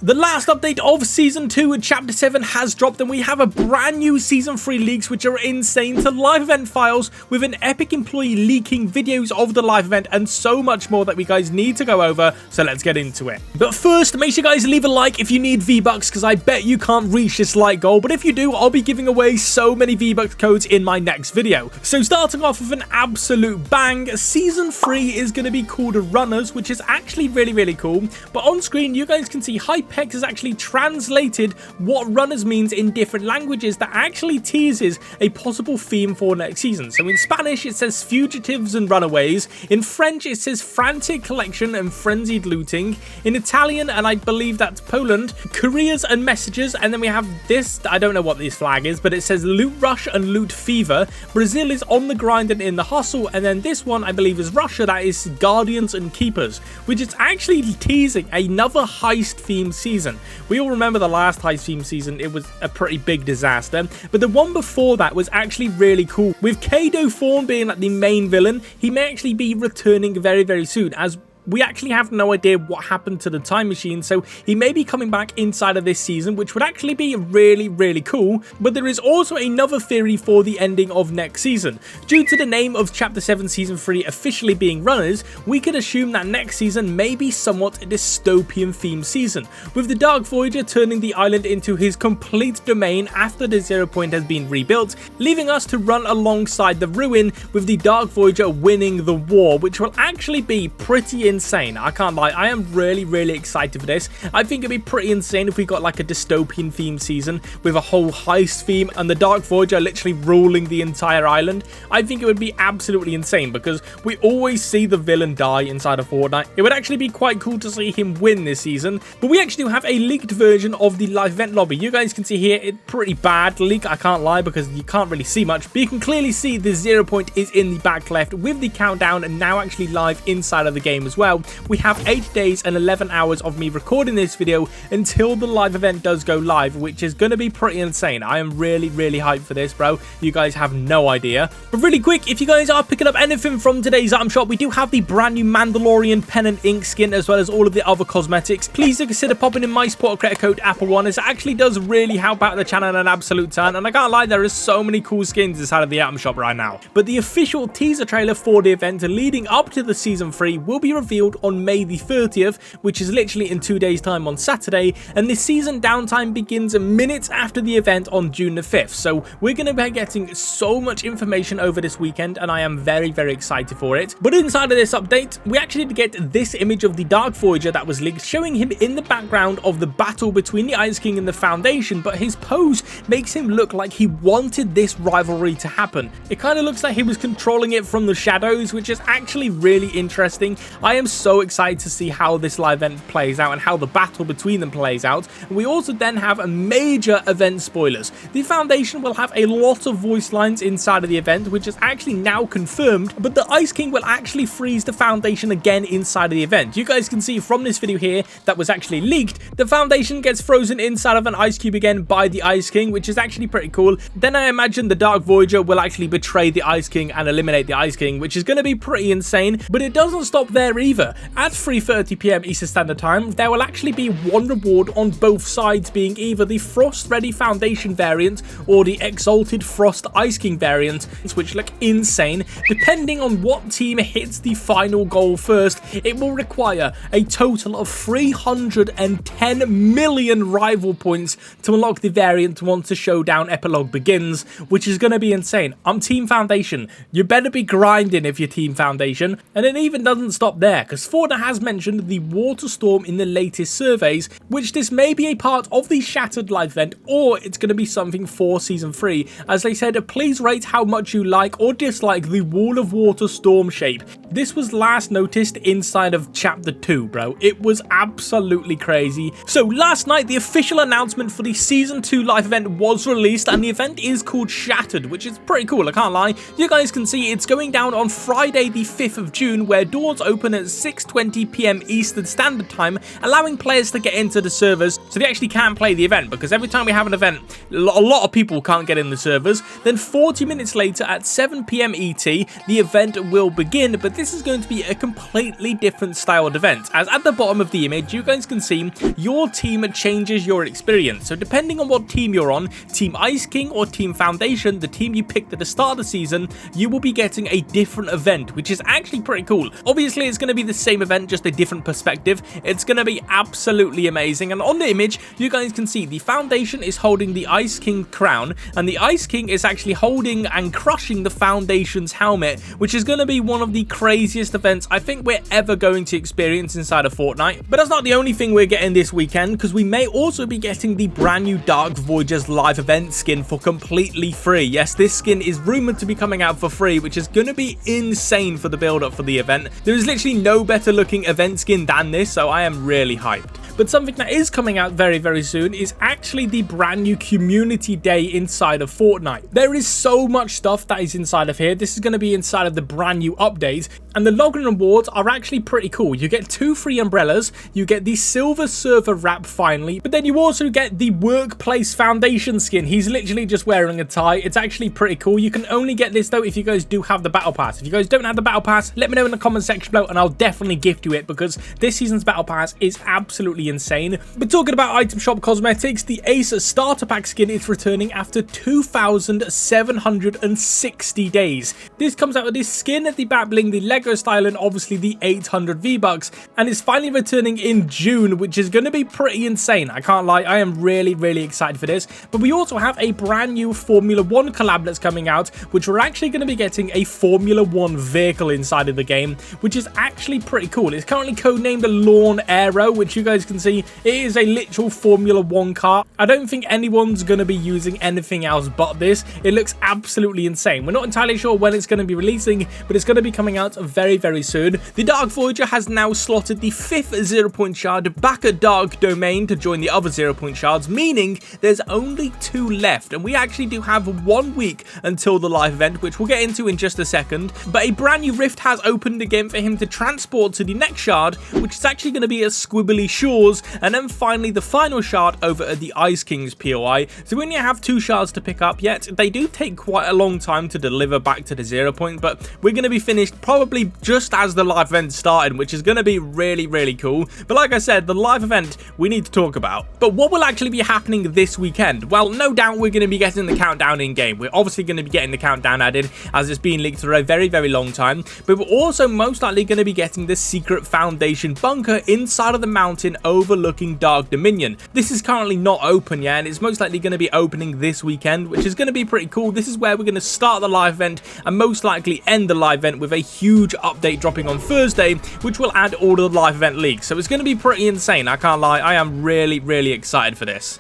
The last update of Season 2 and Chapter 7 has dropped, and we have a brand new Season 3 leaks which are insane, to live event files with an epic employee leaking videos of the live event, and so much more that we guys need to go over, so let's get into it. But first, make sure you guys leave a like if you need V-Bucks, because I bet you can't reach this like goal, but if you do, I'll be giving away so many V-Bucks codes in my next video. So starting off with an absolute bang, Season 3 is going to be called Runners, which is actually really cool, but on screen you guys can see Hypex has actually translated what Runners means in different languages that actually teases a possible theme for next season. So in Spanish it says fugitives and runaways, in French it says frantic collection and frenzied looting, in Italian, and I believe that's Poland, careers and messages, and then we have this, I don't know what this flag is, but it says loot rush and loot fever, Brazil is on the grind and in the hustle, and then this one I believe is Russia, that is guardians and keepers, which is actually teasing another heist themed season. We all remember the last heist themed season, it was a pretty big disaster, but the one before that was actually really cool, with Kado Thorn being like the main villain. He may actually be returning very soon, as we actually have no idea what happened to the time machine, so he may be coming back inside of this season, which would actually be really cool. But there is also another theory for the ending of next season. Due to the name of Chapter 7 Season 3 officially being Runners, we could assume that next season may be somewhat a dystopian themed season, with the Dark Voyager turning the island into his complete domain after the Zero Point has been rebuilt, leaving us to run alongside the ruin, with the Dark Voyager winning the war, which will actually be pretty insane. I can't lie, I am really excited for this. I think it'd be pretty insane if we got like a dystopian themed season with a whole heist theme and the Dark Voyager literally ruling the entire island. I think it would be absolutely insane, because we always see the villain die inside of Fortnite. It would actually be quite cool to see him win this season. But we actually do have a leaked version of the live event lobby. You guys can see here, it's pretty bad leak, I can't lie, because you can't really see much, but you can clearly see the 0 point is in the back left with the countdown and now actually live inside of the game as well. We have 8 days and 11 hours of me recording this video until the live event does go live, which is going to be pretty insane. I am really hyped for this, bro. You guys have no idea. But really quick, if you guys are picking up anything from today's item shop, we do have the brand new Mandalorian pen and ink skin, as well as all of the other cosmetics. Please do consider popping in my supporter credit code Apple1, as it actually does really help out the channel an absolute ton, and I can't lie, there is so many cool skins inside of the item shop right now. But the official teaser trailer for the event leading up to the Season 3 will be revealed on May the 30th, which is literally in 2 days time on Saturday, and the season downtime begins minutes after the event on June the 5th. So we're going to be getting so much information over this weekend, and I am very excited for it. But inside of this update, we actually did get this image of the Dark Voyager that was leaked, showing him in the background of the battle between the Ice King and the Foundation, but his pose makes him look like he wanted this rivalry to happen. It kind of looks like he was controlling it from the shadows, which is actually really interesting. I am so excited to see how this live event plays out and how the battle between them plays out. We also then have a major event spoilers. The Foundation will have a lot of voice lines inside of the event, which is actually now confirmed, but the Ice King will actually freeze the Foundation again inside of the event. You guys can see from this video here that was actually leaked, the Foundation gets frozen inside of an ice cube again by the Ice King, which is actually pretty cool. Then I imagine the Dark Voyager will actually betray the Ice King and eliminate the Ice King, which is going to be pretty insane, but it doesn't stop there either. At 3:30 PM Eastern Standard Time, there will actually be one reward on both sides, being either the Frost Ready Foundation variant or the Exalted Frost Ice King variant, which look insane. Depending on what team hits the final goal first, it will require a total of 310 million rival points to unlock the variant once the showdown epilogue begins, which is going to be insane. I'm Team Foundation. You better be grinding if you're Team Foundation. And it even doesn't stop there, because Fortnite has mentioned the water storm in the latest surveys, which this may be a part of the Shattered live event, or it's going to be something for Season 3. As they said, please rate how much you like or dislike the Wall of Water storm shape. This was last noticed inside of Chapter 2, bro. It was absolutely crazy. So last night, the official announcement for the Season 2 live event was released, and the event is called Shattered, which is pretty cool, I can't lie. You guys can see it's going down on Friday the 5th of June, where doors open at 6:20 PM Eastern Standard Time, allowing players to get into the servers so they actually can play the event, because every time we have an event, a lot of people can't get in the servers. Then 40 minutes later at 7 PM ET, the event will begin, but this is going to be a completely different styled event, as at the bottom of the image, you guys can see your team changes your experience. So depending on what team you're on, Team Ice King or Team Foundation, the team you picked at the start of the season, you will be getting a different event, which is actually pretty cool. Obviously, it's going to be the same event, just a different perspective. It's going to be absolutely amazing. And on the image, you guys can see the Foundation is holding the Ice King crown, and the Ice King is actually holding and crushing the Foundation's helmet, which is going to be one of the craziest events I think we're ever going to experience inside of Fortnite. But that's not the only thing we're getting this weekend, because we may also be getting the brand new Dark Voyagers live event skin for completely free. Yes, this skin is rumored to be coming out for free, which is going to be insane for the build up for the event. There is literally no better looking event skin than this, so I am really hyped. But something that is coming out very, very soon is actually the brand new community day inside of Fortnite. There is so much stuff that is inside of here. This is going to be inside of the brand new update, and the login rewards are actually pretty cool. You get 2 free umbrellas, you get the silver server wrap finally, but then you also get the Workplace Foundation skin. He's literally just wearing a tie. It's actually pretty cool. You can only get this though if you guys do have the battle pass. If you guys don't have the battle pass, let me know in the comment section below and I'll definitely gift you it, because this season's battle pass is absolutely insane. But talking about item shop cosmetics, the Ace starter pack skin is returning after 2,760 days. This comes out with this skin, the back bling, the Lego style, and obviously the 800 V-Bucks, and is finally returning in June, which is going to be pretty insane. I can't lie, I am really, really excited for this. But we also have a brand new Formula 1 collab that's coming out, which we're actually going to be getting a Formula 1 vehicle inside of the game, which is actually pretty cool. It's currently codenamed the Lawn Aero, which you guys can see it is a literal Formula 1 car. I don't think anyone's going to be using anything else but this. It looks absolutely insane. We're not entirely sure when it's going to be releasing, but it's going to be coming out very, very soon. The Dark Voyager has now slotted the 5th 0-point shard back at Dark Domain to join the other 0-point shards, meaning there's only 2 left, and we actually do have 1 week until the live event, which we'll get into in just a second. But a brand new rift has opened again for him to transport to the next shard, which is actually going to be at Squibbly Shores, and then finally the final shard over at the Ice King's POI. So we only have 2 shards to pick up, yet they do take quite a long time to deliver back to the 0-point, but we're going to be finished probably just as the live event started, which is going to be really, really cool. But like I said, the live event we need to talk about. But what will actually be happening this weekend? Well, no doubt we're going to be getting the countdown in game. We're obviously going to be getting the countdown added, as it's been leaked for a very, very long time, but we're also most likely going to be getting the secret Foundation bunker inside of the mountain overlooking Dark Dominion. This is currently not open yet, and it's most likely going to be opening this weekend, which is going to be pretty cool. This is where we're going to start the live event and most likely end the live event with a huge update dropping on Thursday, which will add all of the live event leaks. So it's going to be pretty insane. I can't lie, I am really, really excited for this.